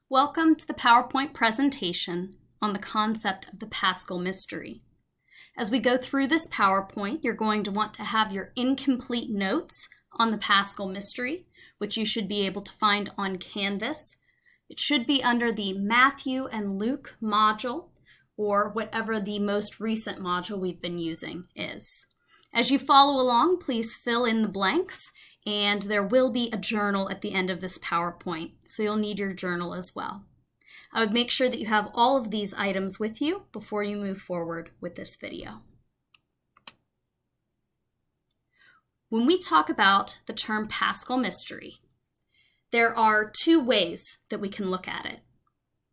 Welcome to the PowerPoint presentation on the concept of the Paschal Mystery. As we go through this PowerPoint, you're going to want to have your incomplete notes on the Paschal Mystery, which you should be able to find on Canvas. It should be under the Matthew and Luke module, or whatever the most recent module we've been using is. As you follow along, please fill in the blanks, and there will be a journal at the end of this PowerPoint, so you'll need your journal as well. I would make sure that you have all of these items with you before you move forward with this video. When we talk about the term Paschal Mystery, there are two ways that we can look at it.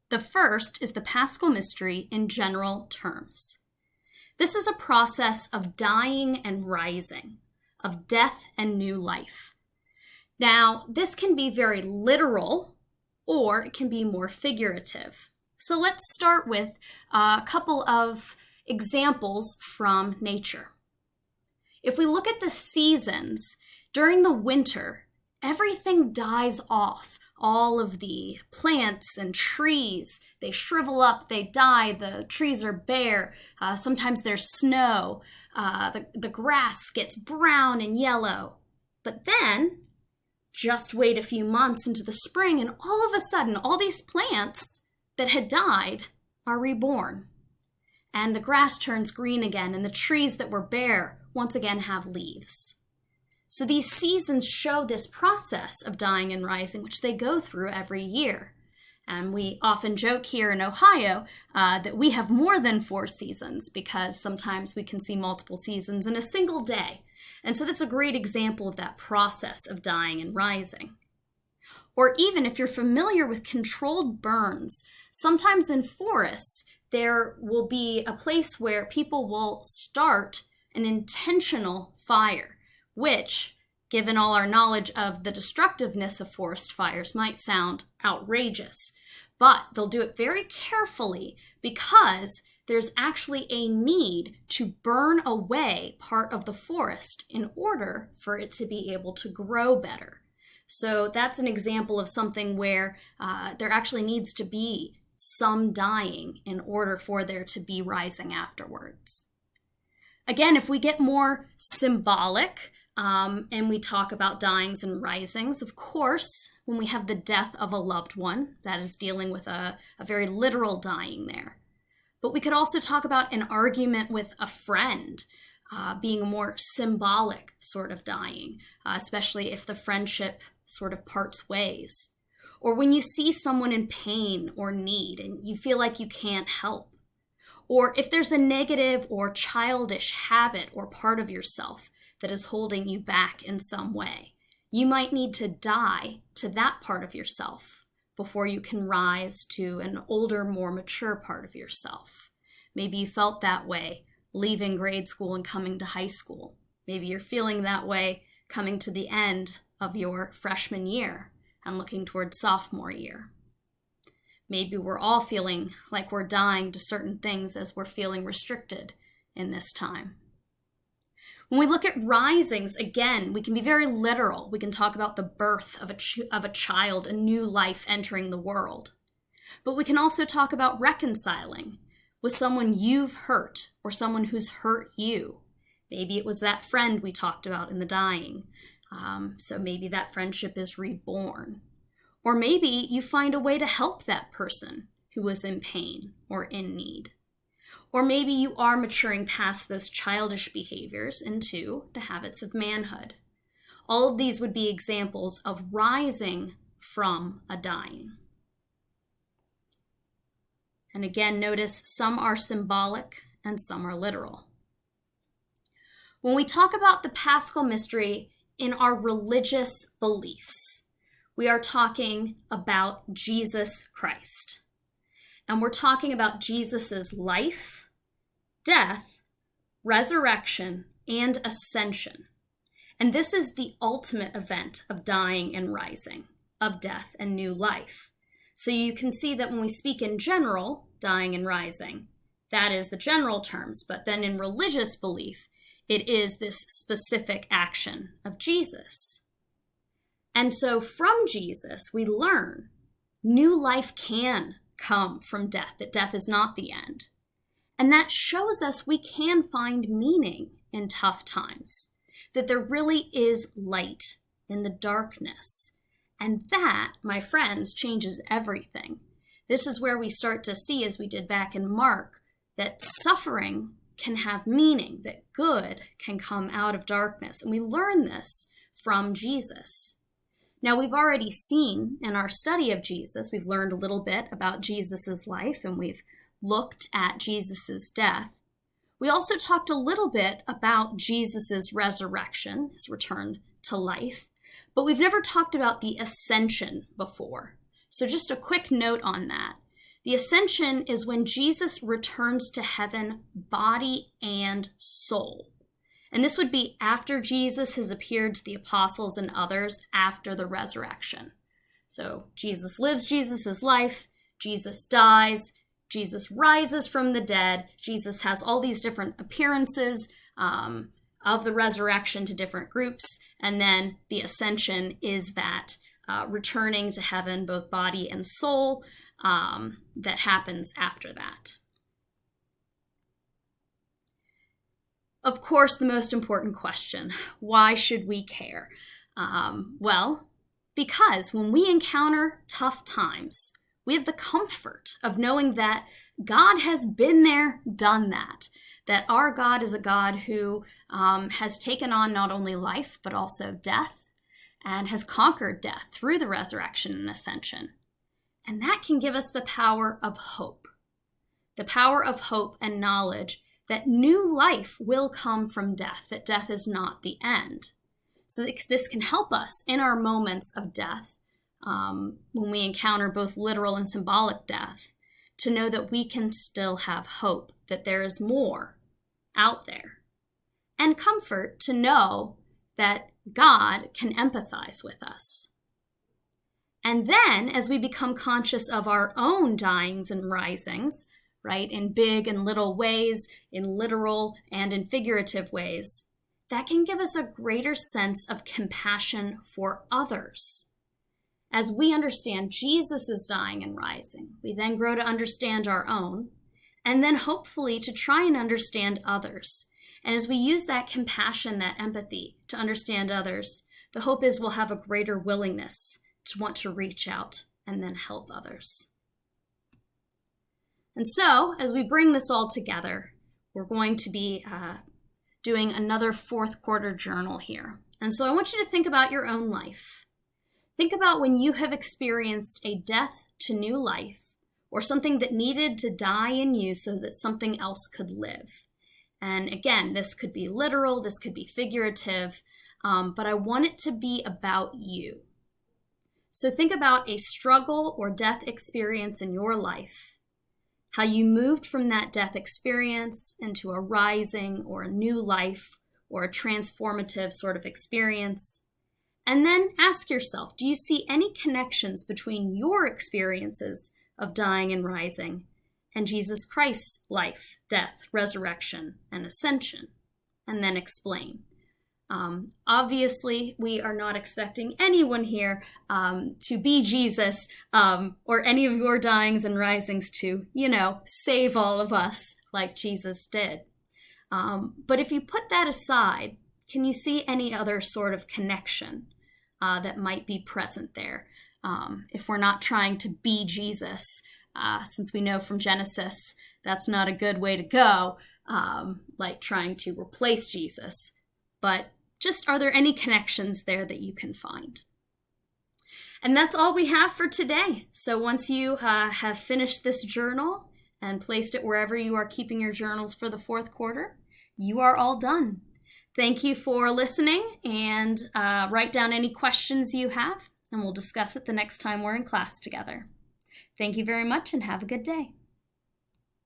The first is the Paschal Mystery in general terms. This is a process of dying and rising, of death and new life. Now, this can be very literal, or it can be more figurative. So let's start with a couple of examples from nature. If we look at the seasons, during the winter, everything dies off. All of the plants and trees, they shrivel up, they die, the trees are bare, sometimes there's snow, the grass gets brown and yellow. But then, just wait a few months into the spring and all of a sudden, all these plants that had died are reborn. And the grass turns green again and the trees that were bare once again have leaves. So these seasons show this process of dying and rising, which they go through every year. And we often joke here in Ohio that we have more than 4 seasons because sometimes we can see multiple seasons in a single day. And so this is a great example of that process of dying and rising. Or even if you're familiar with controlled burns, sometimes in forests, there will be a place where people will start an intentional fire, which, given all our knowledge of the destructiveness of forest fires, might sound outrageous. But they'll do it very carefully because there's actually a need to burn away part of the forest in order for it to be able to grow better. So that's an example of something where there actually needs to be some dying in order for there to be rising afterwards. Again, if we get more symbolic, and we talk about dyings and risings, of course, when we have the death of a loved one, that is dealing with a very literal dying there. But we could also talk about an argument with a friend being a more symbolic sort of dying, especially if the friendship sort of parts ways. Or when you see someone in pain or need and you feel like you can't help. Or if there's a negative or childish habit or part of yourself that is holding you back in some way, you might need to die to that part of yourself before you can rise to an older, more mature part of yourself. Maybe you felt that way leaving grade school and coming to high school. Maybe you're feeling that way coming to the end of your freshman year and looking towards sophomore year. Maybe we're all feeling like we're dying to certain things as we're feeling restricted in this time. When we look at risings, again, we can be very literal. We can talk about the birth of a child, a new life entering the world. But we can also talk about reconciling with someone you've hurt or someone who's hurt you. Maybe it was that friend we talked about in the dying. So maybe that friendship is reborn. Or maybe you find a way to help that person who was in pain or in need. Or maybe you are maturing past those childish behaviors into the habits of manhood. All of these would be examples of rising from a dying. And again, notice some are symbolic and some are literal. When we talk about the Paschal Mystery in our religious beliefs, we are talking about Jesus Christ. And we're talking about Jesus's life, death, resurrection, and ascension. And this is the ultimate event of dying and rising, of death and new life. So you can see that when we speak in general, dying and rising, that is the general terms. But then in religious belief, it is this specific action of Jesus. And so from Jesus, we learn new life can come from death, that death is not the end. And that shows us we can find meaning in tough times, that there really is light in the darkness. And that, my friends, changes everything. This is where we start to see, as we did back in Mark, that suffering can have meaning, that good can come out of darkness. And we learn this from Jesus. Now, we've already seen in our study of Jesus, we've learned a little bit about Jesus's life, and we've looked at Jesus's death. We also talked a little bit about Jesus's resurrection, his return to life, but we've never talked about the Ascension before. So just a quick note on that. The Ascension is when Jesus returns to heaven, body and soul. And this would be after Jesus has appeared to the apostles and others after the resurrection. So Jesus lives Jesus's life, Jesus dies, Jesus rises from the dead, Jesus has all these different appearances of the resurrection to different groups, and then the Ascension is that returning to heaven, both body and soul, that happens after that. Of course, the most important question, why should we care? Well, because when we encounter tough times, we have the comfort of knowing that God has been there, done that our God is a God who has taken on not only life, but also death, and has conquered death through the resurrection and ascension. And that can give us the power of hope and knowledge that new life will come from death, that death is not the end. So this can help us in our moments of death, when we encounter both literal and symbolic death, to know that we can still have hope, that there is more out there. And comfort to know that God can empathize with us. And then, as we become conscious of our own dyings and risings, right, in big and little ways, in literal and in figurative ways, that can give us a greater sense of compassion for others. As we understand Jesus' dying and rising, we then grow to understand our own, and then hopefully to try and understand others. And as we use that compassion, that empathy to understand others, the hope is we'll have a greater willingness to want to reach out and then help others. And so, as we bring this all together, we're going to be doing another fourth quarter journal here. And so I want you to think about your own life. Think about when you have experienced a death to new life, or something that needed to die in you so that something else could live. And again, this could be literal, this could be figurative, but I want it to be about you. So think about a struggle or death experience in your life, how you moved from that death experience into a rising or a new life or a transformative sort of experience. And then ask yourself, do you see any connections between your experiences of dying and rising and Jesus Christ's life, death, resurrection, and ascension? And then explain. Obviously, we are not expecting anyone here to be Jesus or any of your dyings and risings to, save all of us like Jesus did. But if you put that aside, can you see any other sort of connection that might be present there? If we're not trying to be Jesus, since we know from Genesis that's not a good way to go, like trying to replace Jesus. But just, are there any connections there that you can find? And that's all we have for today. So once you have finished this journal and placed it wherever you are keeping your journals for the fourth quarter, you are all done. Thank you for listening, and write down any questions you have, and we'll discuss it the next time we're in class together. Thank you very much, and have a good day.